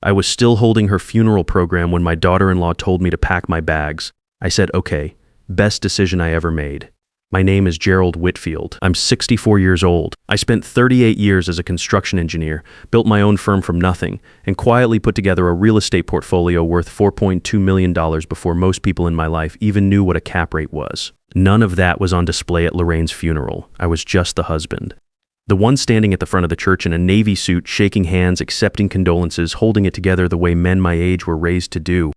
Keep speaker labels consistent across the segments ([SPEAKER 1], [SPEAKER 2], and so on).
[SPEAKER 1] I was still holding her funeral program when my daughter-in-law told me to pack my bags. I said, okay, best decision I ever made. My name is Gerald Whitfield. I'm 64 years old. I spent 38 years as a construction engineer, built my own firm from nothing, and quietly put together a real estate portfolio worth $4.2 million before most people in my life even knew what a cap rate was. None of that was on display at Lorraine's funeral. I was just the husband. The one standing at the front of the church in a navy suit, shaking hands, accepting condolences, holding it together the way men my age were raised to do.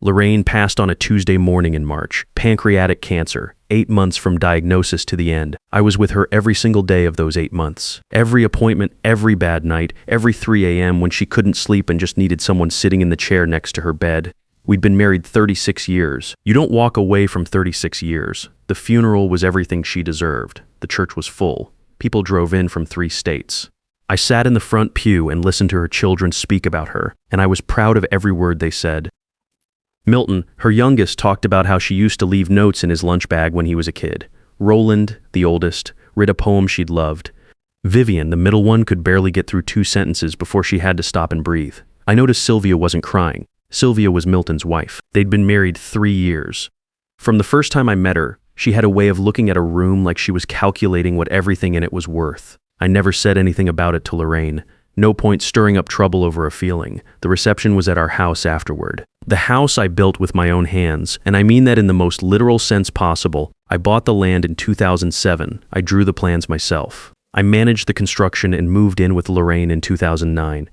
[SPEAKER 1] Lorraine passed on a Tuesday morning in March. Pancreatic cancer, 8 months from diagnosis to the end. I was with her every single day of those 8 months. Every appointment, every bad night, every 3 a.m. when she couldn't sleep and just needed someone sitting in the chair next to her bed. We'd been married 36 years. You don't walk away from 36 years. The funeral was everything she deserved. The church was full. People drove in from 3 states. I sat in the front pew and listened to her children speak about her, and I was proud of every word they said. Milton, her youngest, talked about how she used to leave notes in his lunch bag when he was a kid. Roland, the oldest, read a poem she'd loved. Vivian, the middle one, could barely get through 2 sentences before she had to stop and breathe. I noticed Sylvia wasn't crying. Sylvia was Milton's wife. They'd been married 3 years. From the first time I met her, she had a way of looking at a room like she was calculating what everything in it was worth. I never said anything about it to Lorraine. No point stirring up trouble over a feeling. The reception was at our house afterward. The house I built with my own hands, and I mean that in the most literal sense possible. I bought the land in 2007. I drew the plans myself. I managed the construction and moved in with Lorraine in 2009.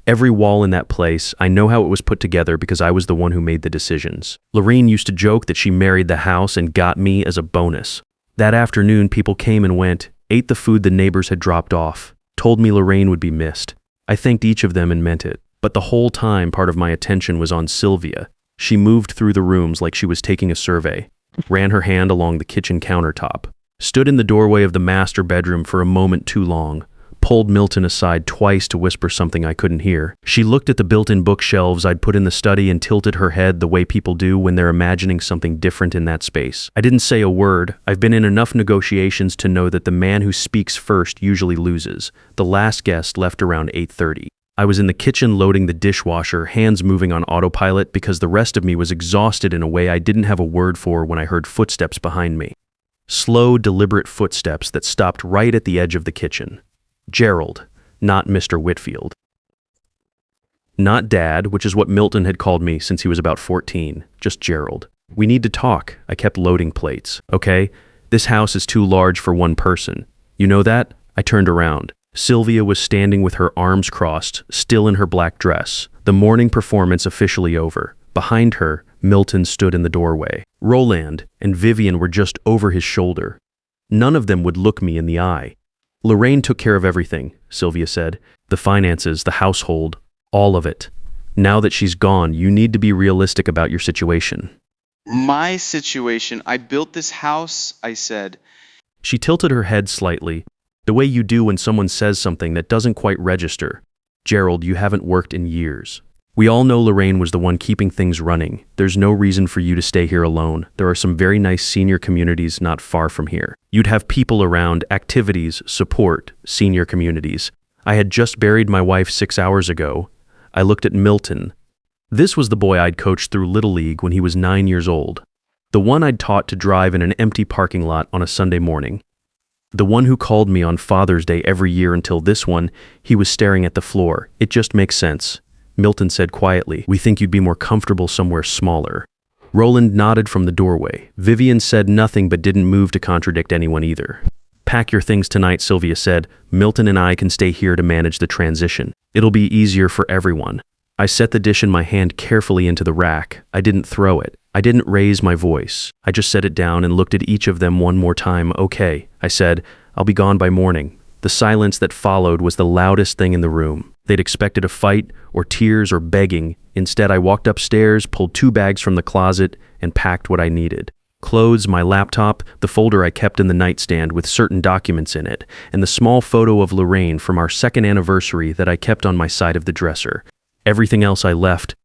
[SPEAKER 1] Every wall in that place, I know how it was put together because I was the one who made the decisions. Lorraine used to joke that she married the house and got me as a bonus. That afternoon, people came and went, ate the food the neighbors had dropped off, told me Lorraine would be missed. I thanked each of them and meant it. But the whole time, part of my attention was on Sylvia. She moved through the rooms like she was taking a survey, ran her hand along the kitchen countertop, stood in the doorway of the master bedroom for a moment too long, pulled Milton aside twice to whisper something I couldn't hear. She looked at the built-in bookshelves I'd put in the study and tilted her head the way people do when they're imagining something different in that space. I didn't say a word. I've been in enough negotiations to know that the man who speaks first usually loses. The last guest left around 8:30. I was in the kitchen loading the dishwasher, hands moving on autopilot because the rest of me was exhausted in a way I didn't have a word for when I heard footsteps behind me. Slow, deliberate footsteps that stopped right at the edge of the kitchen. Gerald, not Mr. Whitfield. Not Dad, which is what Milton had called me since he was about 14, just Gerald. We need to talk. I kept loading plates. Okay, this house is too large for one person. You know that? I turned around. Sylvia was standing with her arms crossed, still in her black dress. The morning performance officially over. Behind her, Milton stood in the doorway. Roland and Vivian were just over his shoulder. None of them would look me in the eye. Lorraine took care of everything, Sylvia said. The finances, the household, all of it. Now that she's gone, you need to be realistic about your situation.
[SPEAKER 2] My situation? I built this house, I said.
[SPEAKER 1] She tilted her head slightly, the way you do when someone says something that doesn't quite register. Gerald, you haven't worked in years. We all know Lorraine was the one keeping things running. There's no reason for you to stay here alone. There are some very nice senior communities not far from here. You'd have people around, activities, support, senior communities. I had just buried my wife 6 hours ago. I looked at Milton. This was the boy I'd coached through Little League when he was 9 years old. The one I'd taught to drive in an empty parking lot on a Sunday morning. The one who called me on Father's Day every year until this one, he was staring at the floor. It just makes sense. Milton said quietly, we think you'd be more comfortable somewhere smaller. Roland nodded from the doorway. Vivian said nothing but didn't move to contradict anyone either. Pack your things tonight, Sylvia said. Milton and I can stay here to manage the transition. It'll be easier for everyone. I set the dish in my hand carefully into the rack. I didn't throw it. I didn't raise my voice. I just set it down and looked at each of them one more time. Okay, I said, I'll be gone by morning. The silence that followed was the loudest thing in the room. They'd expected a fight, or tears, or begging. Instead, I walked upstairs, pulled 2 bags from the closet, and packed what I needed. Clothes, my laptop, the folder I kept in the nightstand with certain documents in it, and the small photo of Lorraine from our 2nd anniversary that I kept on my side of the dresser. Everything else I left.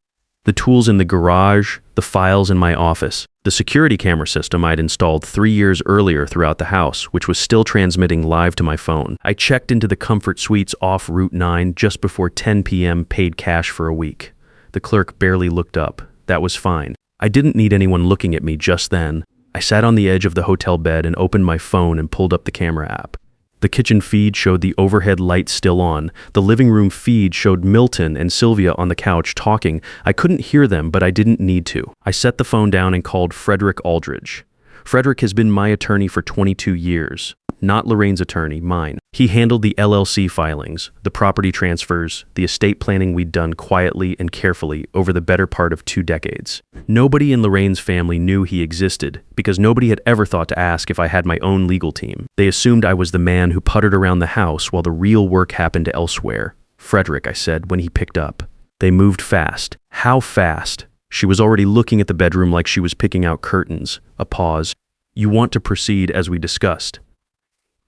[SPEAKER 1] The tools in the garage, the files in my office. The security camera system I'd installed 3 years earlier throughout the house, which was still transmitting live to my phone. I checked into the Comfort Suites off Route 9 just before 10 p.m., paid cash for a week. The clerk barely looked up. That was fine. I didn't need anyone looking at me just then. I sat on the edge of the hotel bed and opened my phone and pulled up the camera app. The kitchen feed showed the overhead light still on. The living room feed showed Milton and Sylvia on the couch talking. I couldn't hear them, but I didn't need to. I set the phone down and called Frederick Aldridge. Frederick has been my attorney for 22 years. Not Lorraine's attorney, mine. He handled the LLC filings, the property transfers, the estate planning we'd done quietly and carefully over the better part of 2 decades. Nobody in Lorraine's family knew he existed because nobody had ever thought to ask if I had my own legal team. They assumed I was the man who puttered around the house while the real work happened elsewhere. Frederick, I said when he picked up. They moved fast. How fast? She was already looking at the bedroom like she was picking out curtains. A pause. You want to proceed as we discussed.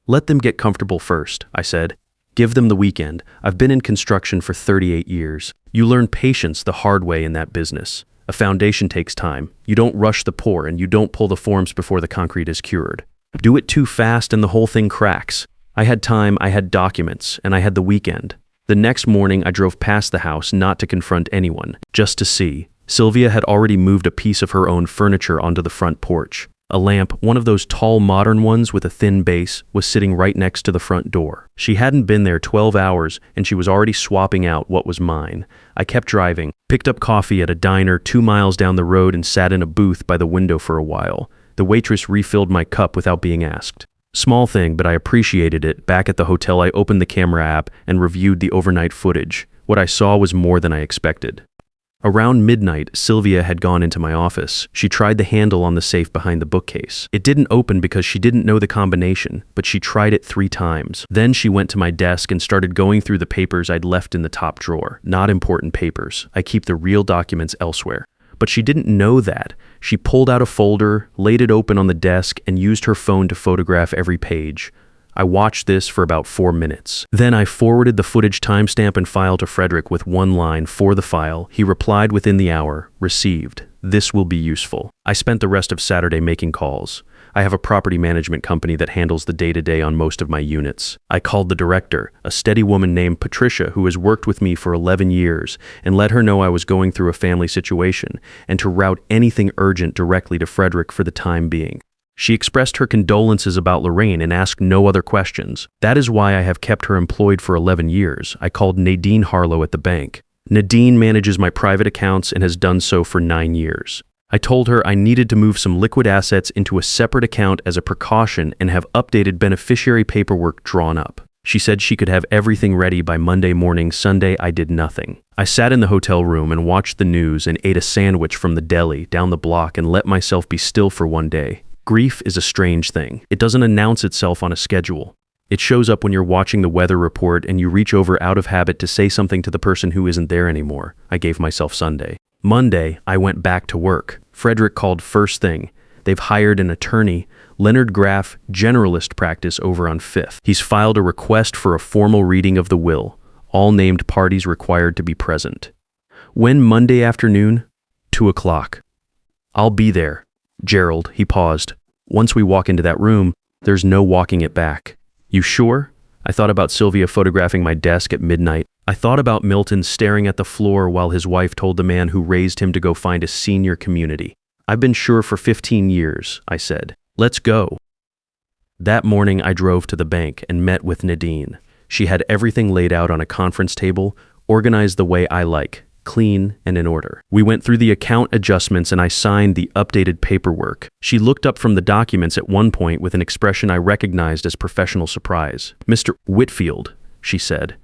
[SPEAKER 1] Let them get comfortable first, I said. Give them the weekend. I've been in construction for 38 years. You learn patience the hard way in that business. A foundation takes time. You don't rush the pour and you don't pull the forms before the concrete is cured. Do it too fast and the whole thing cracks. I had time, I had documents, and I had the weekend. The next morning I drove past the house not to confront anyone, just to see. Sylvia had already moved a piece of her own furniture onto the front porch. A lamp, one of those tall modern ones with a thin base, was sitting right next to the front door. She hadn't been there 12 hours and she was already swapping out what was mine. I kept driving, picked up coffee at a diner 2 miles down the road and sat in a booth by the window for a while. The waitress refilled my cup without being asked. Small thing, but I appreciated it. Back at the hotel, I opened the camera app and reviewed the overnight footage. What I saw was more than I expected. Around midnight, Sylvia had gone into my office. She tried the handle on the safe behind the bookcase. It didn't open because she didn't know the combination, but she tried it 3 times. Then she went to my desk and started going through the papers I'd left in the top drawer. Not important papers. I keep the real documents elsewhere. But she didn't know that. She pulled out a folder, laid it open on the desk, and used her phone to photograph every page. I watched this for about 4 minutes. Then I forwarded the footage timestamp and file to Frederick with one line for the file. He replied within the hour, received. This will be useful. I spent the rest of Saturday making calls. I have a property management company that handles the day-to-day on most of my units. I called the director, a steady woman named Patricia who has worked with me for 11 years, and let her know I was going through a family situation and to route anything urgent directly to Frederick for the time being. She expressed her condolences about Lorraine and asked no other questions. That is why I have kept her employed for 11 years. I called Nadine Harlow at the bank. Nadine manages my private accounts and has done so for 9 years. I told her I needed to move some liquid assets into a separate account as a precaution and have updated beneficiary paperwork drawn up. She said she could have everything ready by Monday morning. Sunday, I did nothing. I sat in the hotel room and watched the news and ate a sandwich from the deli down the block and let myself be still for one day. Grief is a strange thing. It doesn't announce itself on a schedule. It shows up when you're watching the weather report and you reach over out of habit to say something to the person who isn't there anymore. I gave myself Sunday. Monday, I went back to work. Frederick called first thing. They've hired an attorney, Leonard Graff, generalist practice over on 5th. He's filed a request for a formal reading of the will. All named parties required to be present. When Monday afternoon? 2 o'clock. I'll be there. Gerald, he paused. Once we walk into that room, there's no walking it back. You sure? I thought about Sylvia photographing my desk at midnight. I thought about Milton staring at the floor while his wife told the man who raised him to go find a senior community. I've been sure for 15 years, I said. Let's go. That morning I drove to the bank and met with Nadine. She had everything laid out on a conference table, organized the way I like. Clean and in order. We went through the account adjustments and I signed the updated paperwork. She looked up from the documents at one point with an expression I recognized as professional surprise. Mr. Whitfield, she said,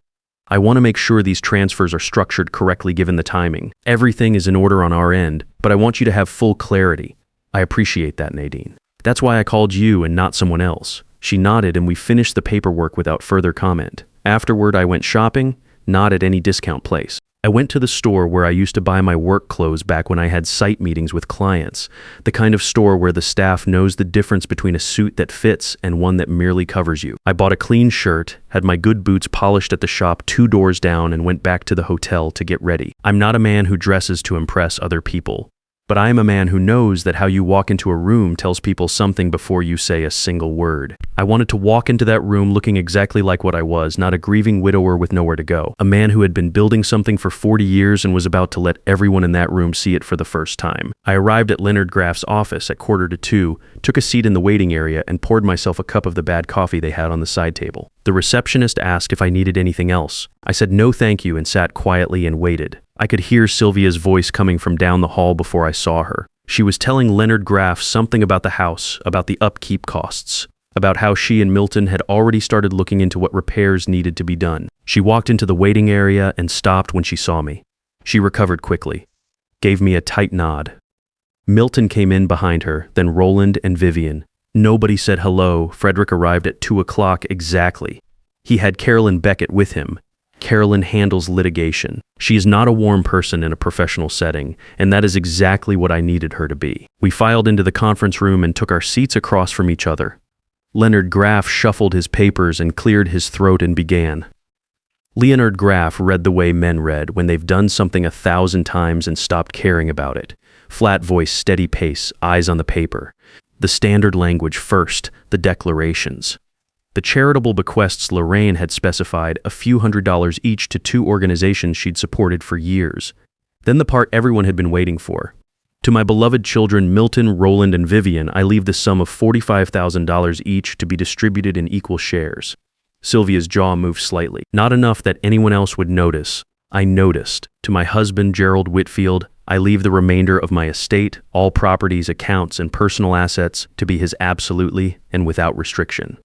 [SPEAKER 1] I want to make sure these transfers are structured correctly given the timing. Everything is in order on our end, but I want you to have full clarity. I appreciate that, Nadine. That's why I called you and not someone else. She nodded and we finished the paperwork without further comment. Afterward, I went shopping, not at any discount place. I went to the store where I used to buy my work clothes back when I had site meetings with clients, the kind of store where the staff knows the difference between a suit that fits and one that merely covers you. I bought a clean shirt, had my good boots polished at the shop 2 doors down and went back to the hotel to get ready. I'm not a man who dresses to impress other people. But I am a man who knows that how you walk into a room tells people something before you say a single word. I wanted to walk into that room looking exactly like what I was, not a grieving widower with nowhere to go. A man who had been building something for 40 years and was about to let everyone in that room see it for the first time. I arrived at Leonard Graff's office at 1:45, took a seat in the waiting area, and poured myself a cup of the bad coffee they had on the side table. The receptionist asked if I needed anything else. I said no thank you and sat quietly and waited. I could hear Sylvia's voice coming from down the hall before I saw her. She was telling Leonard Graff something about the house, about the upkeep costs, about how she and Milton had already started looking into what repairs needed to be done. She walked into the waiting area and stopped when she saw me. She recovered quickly, gave me a tight nod. Milton came in behind her, then Roland and Vivian. Nobody said hello. Frederick arrived at 2:00 exactly. He had Carolyn Beckett with him. Carolyn handles litigation. She is not a warm person in a professional setting, and that is exactly what I needed her to be. We filed into the conference room and took our seats across from each other. Leonard Graff shuffled his papers and cleared his throat and began. Leonard Graff read the way men read when they've done something 1,000 times and stopped caring about it. Flat voice, steady pace, eyes on the paper. The standard language first, the declarations. The charitable bequests Lorraine had specified a few $100s each to 2 organizations she'd supported for years. Then the part everyone had been waiting for. To my beloved children Milton, Roland, and Vivian, I leave the sum of $45,000 each to be distributed in equal shares. Sylvia's jaw moved slightly. Not enough that anyone else would notice. I noticed. To my husband, Gerald Whitfield, I leave the remainder of my estate, all properties, accounts, and personal assets to be his absolutely and without restriction.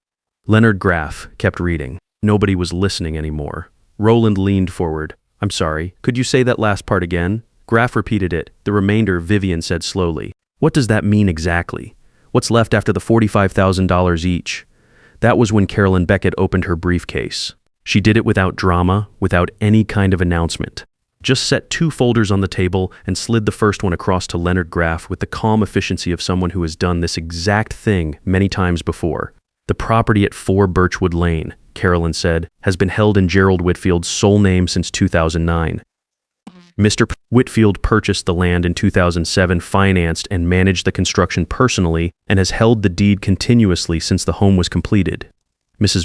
[SPEAKER 1] Leonard Graff kept reading. Nobody was listening anymore. Roland leaned forward. I'm sorry, could you say that last part again? Graff repeated it. The remainder, Vivian said slowly. What does that mean exactly? What's left after the $45,000 each? That was when Carolyn Beckett opened her briefcase. She did it without drama, without any kind of announcement. Just set 2 folders on the table and slid the first one across to Leonard Graff with the calm efficiency of someone who has done this exact thing many times before. The property at 4 Birchwood Lane, Carolyn said, has been held in Gerald Whitfield's sole name since 2009. Mr. Whitfield purchased the land in 2007, financed and managed the construction personally, and has held the deed continuously since the home was completed. Mrs.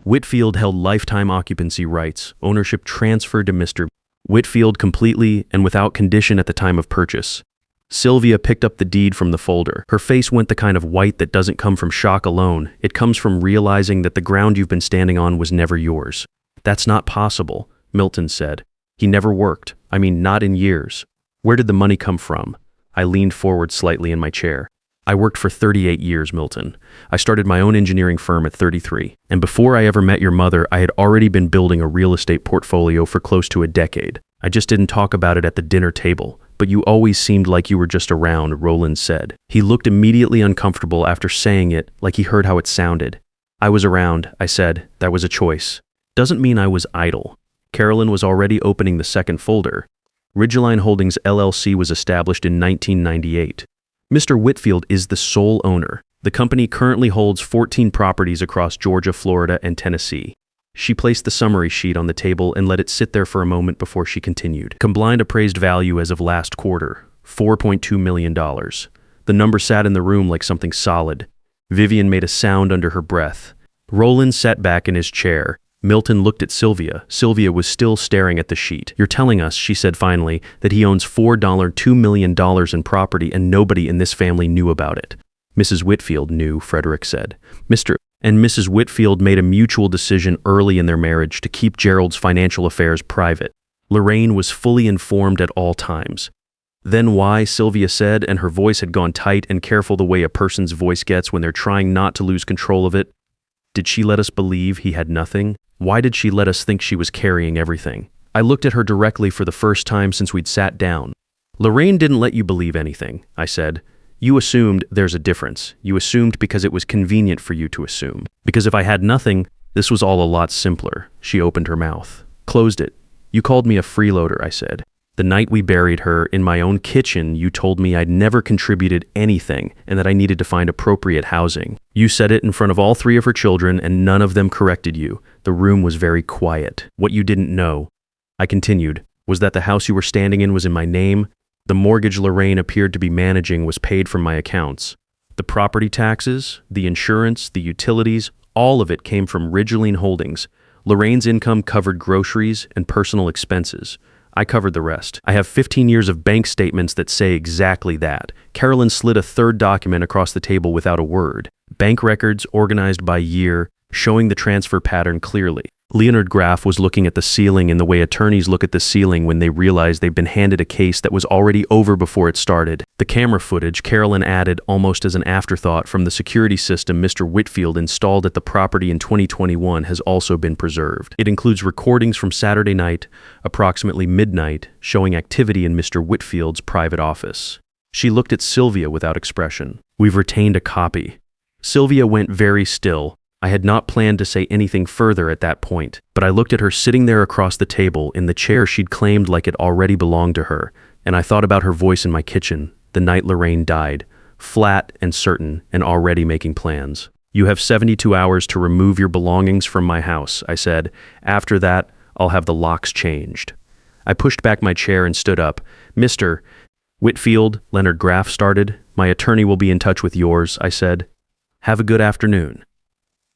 [SPEAKER 1] Whitfield held lifetime occupancy rights, ownership transferred to Mr. Whitfield completely and without condition at the time of purchase. Sylvia picked up the deed from the folder. Her face went the kind of white that doesn't come from shock alone. It comes from realizing that the ground you've been standing on was never yours. That's not possible, Milton said. He never worked. I mean, not in years. Where did the money come from? I leaned forward slightly in my chair. I worked for 38 years, Milton. I started my own engineering firm at 33. And before I ever met your mother, I had already been building a real estate portfolio for close to a decade. I just didn't talk about it at the dinner table. But you always seemed like you were just around, Roland said. He looked immediately uncomfortable after saying it, like he heard how it sounded. I was around, I said. That was a choice. Doesn't mean I was idle. Carolyn was already opening the second folder. Ridgeline Holdings LLC was established in 1998. Mr. Whitfield is the sole owner. The company currently holds 14 properties across Georgia, Florida, and Tennessee. She placed the summary sheet on the table and let it sit there for a moment before she continued. Combined appraised value as of last quarter, $4.2 million. The number sat in the room like something solid. Vivian made a sound under her breath. Roland sat back in his chair. Milton looked at Sylvia. Sylvia was still staring at the sheet. You're telling us, she said finally, that he owns $2 million in property and nobody in this family knew about it. Mrs. Whitfield knew, Frederick said. Mr. and Mrs. Whitfield made a mutual decision early in their marriage to keep Gerald's financial affairs private. Lorraine was fully informed at all times. Then why, Sylvia said, and her voice had gone tight and careful the way a person's voice gets when they're trying not to lose control of it. Did she let us believe he had nothing? Why did she let us think she was carrying everything? I looked at her directly for the first time since we'd sat down. Lorraine didn't let you believe anything, I said. You assumed there's a difference. You assumed because it was convenient for you to assume. Because if I had nothing, this was all a lot simpler. She opened her mouth. Closed it. You called me a freeloader, I said. The night we buried her in my own kitchen, you told me I'd never contributed anything and that I needed to find appropriate housing. You said it in front of all 3 of her children and none of them corrected you. The room was very quiet. What you didn't know, I continued, was that the house you were standing in was in my name. The mortgage Lorraine appeared to be managing was paid from my accounts. The property taxes, the insurance, the utilities, all of it came from Ridgeline Holdings. Lorraine's income covered groceries and personal expenses. I covered the rest. I have 15 years of bank statements that say exactly that. Carolyn slid a third document across the table without a word. Bank records organized by year, showing the transfer pattern clearly. Leonard Graff was looking at the ceiling in the way attorneys look at the ceiling when they realize they've been handed a case that was already over before it started. The camera footage Carolyn added almost as an afterthought from the security system Mr. Whitfield installed at the property in 2021 has also been preserved. It includes recordings from Saturday night, approximately midnight, showing activity in Mr. Whitfield's private office. She looked at Sylvia without expression. We've retained a copy. Sylvia went very still. I had not planned to say anything further at that point, but I looked at her sitting there across the table in the chair she'd claimed like it already belonged to her, and I thought about her voice in my kitchen the night Lorraine died, flat and certain and already making plans. You have 72 hours to remove your belongings from my house, I said. After that, I'll have the locks changed. I pushed back my chair and stood up. Mr. Whitfield, Leonard Graff started. My attorney will be in touch with yours, I said. Have a good afternoon.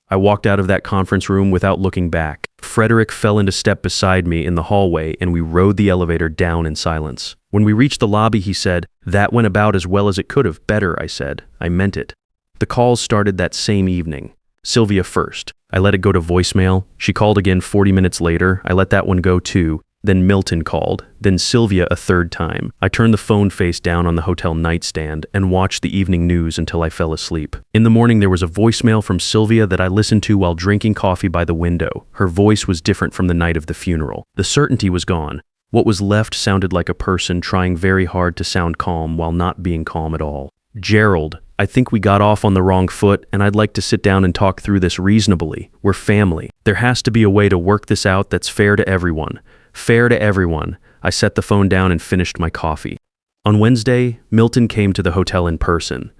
[SPEAKER 1] I walked out of that conference room without looking back. Frederick fell into step beside me in the hallway and we rode the elevator down in silence. When we reached the lobby, he said, "That went about as well as it could have. Better," I said. I meant it. The calls started that same evening. Sylvia first. I let it go to voicemail. She called again 40 minutes later. I let that one go too. Then Milton called. Then Sylvia a third time. I turned the phone face down on the hotel nightstand and watched the evening news until I fell asleep. In the morning, there was a voicemail from Sylvia that I listened to while drinking coffee by the window. Her voice was different from the night of the funeral. The certainty was gone. What was left sounded like a person trying very hard to sound calm while not being calm at all. Gerald, I think we got off on the wrong foot and I'd like to sit down and talk through this reasonably. We're family. There has to be a way to work this out that's fair to everyone. Fair to everyone. I set the phone down and finished my coffee. On Wednesday, Milton came to the hotel in person.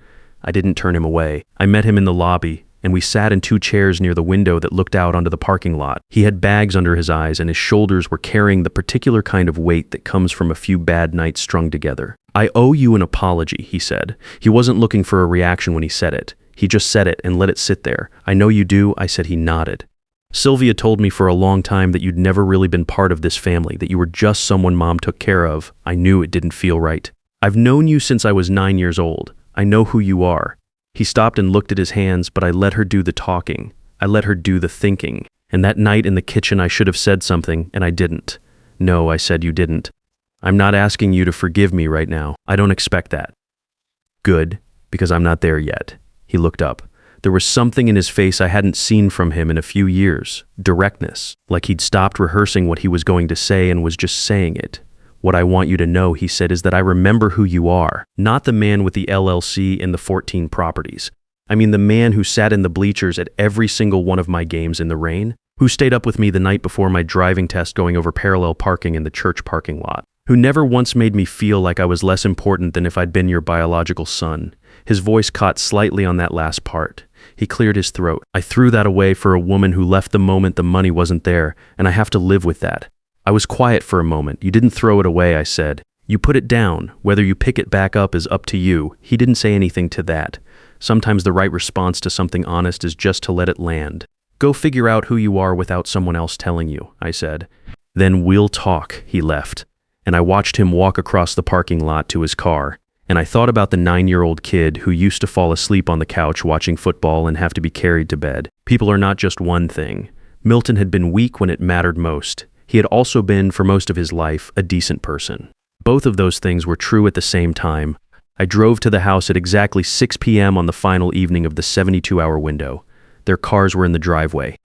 [SPEAKER 1] I didn't turn him away. I met him in the lobby, and we sat in two chairs near the window that looked out onto the parking lot. He had bags under his eyes, and his shoulders were carrying the particular kind of weight that comes from a few bad nights strung together. I owe you an apology, he said. He wasn't looking for a reaction when he said it. He just said it and let it sit there. I know you do, I said. He nodded. Sylvia told me for a long time that you'd never really been part of this family, that you were just someone Mom took care of. I knew it didn't feel right. I've known you since I was 9 years old. I know who you are. He stopped and looked at his hands, but I let her do the talking. I let her do the thinking. And that night in the kitchen I should have said something, and I didn't. No, I said, you didn't. I'm not asking you to forgive me right now. I don't expect that. Good, because I'm not there yet. He looked up. There was something in his face I hadn't seen from him in a few years. Directness, like he'd stopped rehearsing what he was going to say and was just saying it. What I want you to know, he said, is that I remember who you are. Not the man with the LLC and the 14 properties. I mean the man who sat in the bleachers at every single one of my games in the rain, who stayed up with me the night before my driving test going over parallel parking in the church parking lot, who never once made me feel like I was less important than if I'd been your biological son. His voice caught slightly on that last part. He cleared his throat. I threw that away for a woman who left the moment the money wasn't there, and I have to live with that. I was quiet for a moment. You didn't throw it away, I said. You put it down. Whether you pick it back up is up to you. He didn't say anything to that. Sometimes the right response to something honest is just to let it land. Go figure out who you are without someone else telling you, I said. Then we'll talk, he left. And I watched him walk across the parking lot to his car. And I thought about the 9-year-old kid who used to fall asleep on the couch watching football and have to be carried to bed. People are not just one thing. Milton had been weak when it mattered most. He had also been, for most of his life, a decent person. Both of those things were true at the same time. I drove to the house at exactly 6 p.m. on the final evening of the 72-hour window. Their cars were in the driveway.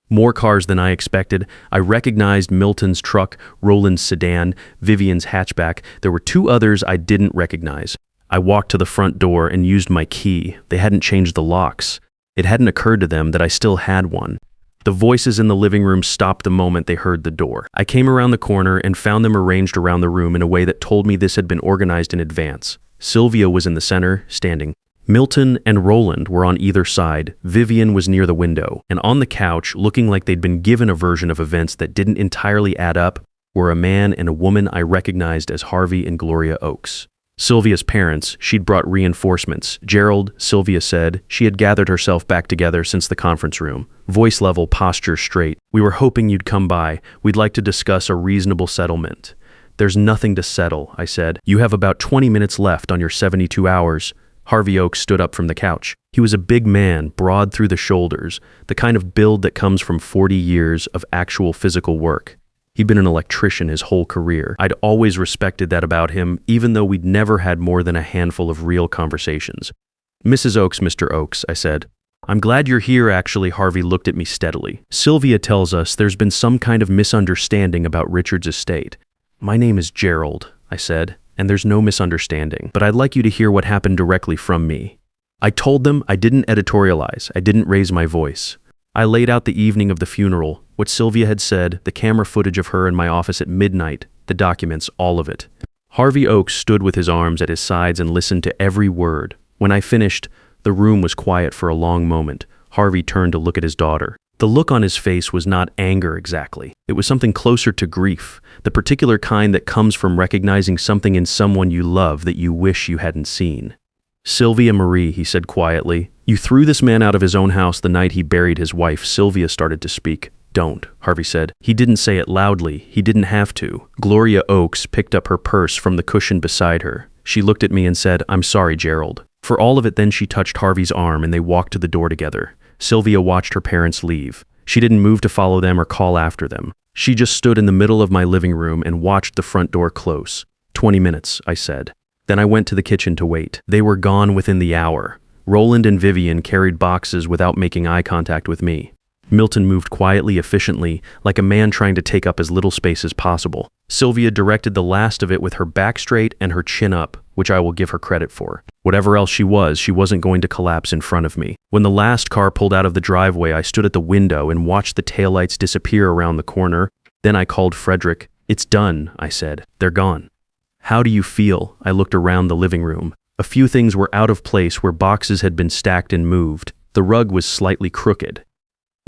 [SPEAKER 1] More cars than I expected. I recognized Milton's truck, Roland's sedan, Vivian's hatchback. There were two others I didn't recognize. I walked to the front door and used my key. They hadn't changed the locks. It hadn't occurred to them that I still had one. The voices in the living room stopped the moment they heard the door. I came around the corner and found them arranged around the room in a way that told me this had been organized in advance. Sylvia was in the center, standing. Milton and Roland were on either side. Vivian was near the window. And on the couch, looking like they'd been given a version of events that didn't entirely add up, were a man and a woman I recognized as Harvey and Gloria Oakes. Sylvia's parents, she'd brought reinforcements. Gerald, Sylvia said, she had gathered herself back together since the conference room. Voice level, posture straight. We were hoping you'd come by. We'd like to discuss a reasonable settlement. There's nothing to settle, I said. You have about 20 minutes left on your 72 hours. Harvey Oakes stood up from the couch. He was a big man, broad through the shoulders, the kind of build that comes from 40 years of actual physical work. He'd been an electrician his whole career. I'd always respected that about him, even though we'd never had more than a handful of real conversations. Mrs. Oakes, Mr. Oakes, I said. I'm glad you're here, actually. Harvey looked at me steadily. Sylvia tells us there's been some kind of misunderstanding about Richard's estate. My name is Gerald, I said, and there's no misunderstanding, but I'd like you to hear what happened directly from me. I told them I didn't editorialize, I didn't raise my voice. I laid out the evening of the funeral, what Sylvia had said, the camera footage of her in my office at midnight, the documents, all of it. Harvey Oakes stood with his arms at his sides and listened to every word. When I finished, the room was quiet for a long moment. Harvey turned to look at his daughter. The look on his face was not anger exactly. It was something closer to grief, the particular kind that comes from recognizing something in someone you love that you wish you hadn't seen. Sylvia Marie, he said quietly, you threw this man out of his own house the night he buried his wife. Sylvia started to speak. Don't, Harvey said. He didn't say it loudly. He didn't have to. Gloria Oakes picked up her purse from the cushion beside her. She looked at me and said, I'm sorry, Gerald. For all of it, then she touched Harvey's arm and they walked to the door together. Sylvia watched her parents leave. She didn't move to follow them or call after them. She just stood in the middle of my living room and watched the front door close. 20 minutes, I said. Then I went to the kitchen to wait. They were gone within the hour. Roland and Vivian carried boxes without making eye contact with me. Milton moved quietly, efficiently, like a man trying to take up as little space as possible. Sylvia directed the last of it with her back straight and her chin up, which I will give her credit for. Whatever else she wasn't going to collapse in front of me. When the last car pulled out of the driveway, I stood at the window and watched the taillights disappear around the corner. Then I called Frederick. It's done, I said. They're gone. How do you feel? I looked around the living room. A few things were out of place where boxes had been stacked and moved. The rug was slightly crooked.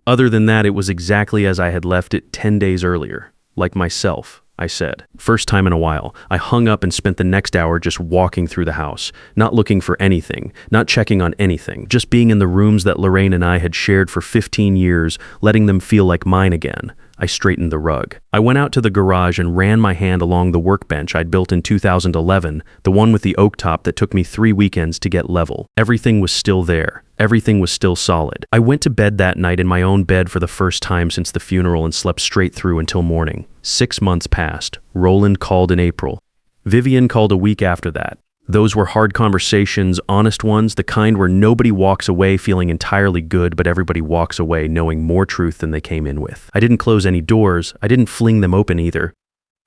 [SPEAKER 1] Other than that, it was exactly as I had left it 10 days earlier. Like myself, I said. First time in a while. I hung up and spent the next hour just walking through the house, not looking for anything, not checking on anything, just being in the rooms that Lorraine and I had shared for 15 years, letting them feel like mine again. I straightened the rug. I went out to the garage and ran my hand along the workbench I'd built in 2011, the one with the oak top that took me 3 weekends to get level. Everything was still there. Everything was still solid. I went to bed that night in my own bed for the first time since the funeral and slept straight through until morning. 6 months passed. Roland called in April. Vivian called a week after that. Those were hard conversations, honest ones, the kind where nobody walks away feeling entirely good, but everybody walks away knowing more truth than they came in with. I didn't close any doors. I didn't fling them open either.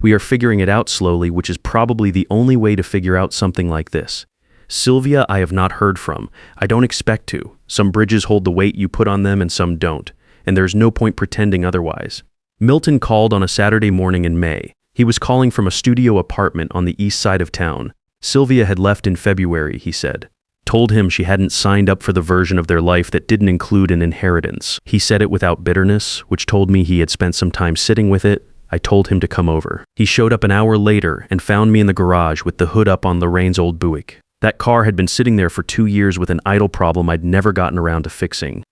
[SPEAKER 1] We are figuring it out slowly, which is probably the only way to figure out something like this. Sylvia, I have not heard from. I don't expect to. Some bridges hold the weight you put on them and some don't, and there's no point pretending otherwise. Milton called on a Saturday morning in May. He was calling from a studio apartment on the east side of town. Sylvia had left in February, he said. Told him she hadn't signed up for the version of their life that didn't include an inheritance. He said it without bitterness, which told me he had spent some time sitting with it. I told him to come over. He showed up an hour later and found me in the garage with the hood up on Lorraine's old Buick. That car had been sitting there for 2 years with an idle problem I'd never gotten around to fixing.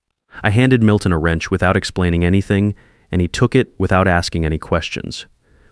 [SPEAKER 1] I handed Milton a wrench without explaining anything, and he took it without asking any questions.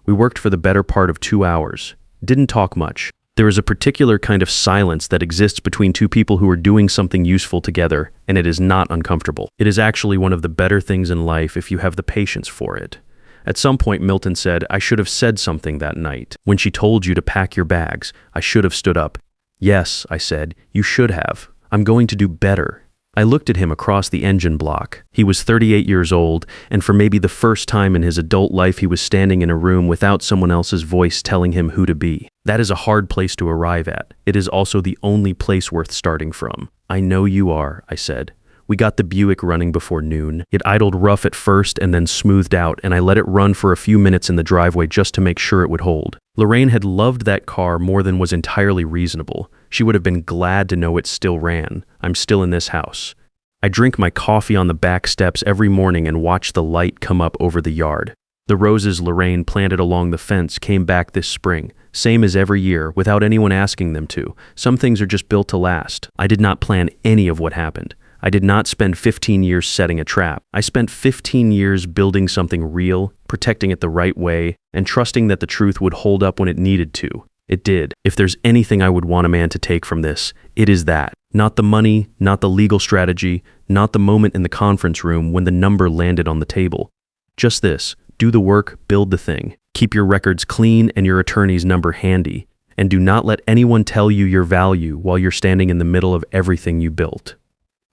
[SPEAKER 1] We worked for the better part of 2 hours. Didn't talk much. There is a particular kind of silence that exists between two people who are doing something useful together, and it is not uncomfortable. It is actually one of the better things in life if you have the patience for it. At some point, Milton said, I should have said something that night. When she told you to pack your bags, I should have stood up. Yes, I said, you should have. I'm going to do better. I looked at him across the engine block. He was 38 years old, and for maybe the first time in his adult life he was standing in a room without someone else's voice telling him who to be. That is a hard place to arrive at. It is also the only place worth starting from. I know you are, I said. We got the Buick running before noon. It idled rough at first and then smoothed out, and I let it run for a few minutes in the driveway just to make sure it would hold. Lorraine had loved that car more than was entirely reasonable. She would have been glad to know it still ran. I'm still in this house. I drink my coffee on the back steps every morning and watch the light come up over the yard. The roses Lorraine planted along the fence came back this spring, same as every year, without anyone asking them to. Some things are just built to last. I did not plan any of what happened. I did not spend 15 years setting a trap. I spent 15 years building something real, protecting it the right way, and trusting that the truth would hold up when it needed to. It did. If there's anything I would want a man to take from this, it is that. Not the money, not the legal strategy, not the moment in the conference room when the number landed on the table. Just this. Do the work, build the thing. Keep your records clean and your attorney's number handy. And do not let anyone tell you your value while you're standing in the middle of everything you built.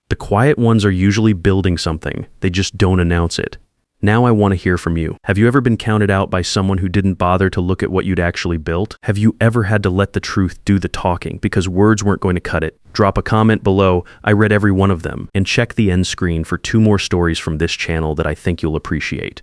[SPEAKER 1] The quiet ones are usually building something. They just don't announce it. Now I want to hear from you. Have you ever been counted out by someone who didn't bother to look at what you'd actually built? Have you ever had to let the truth do the talking because words weren't going to cut it? Drop a comment below. I read every one of them. And check the end screen for 2 more stories from this channel that I think you'll appreciate.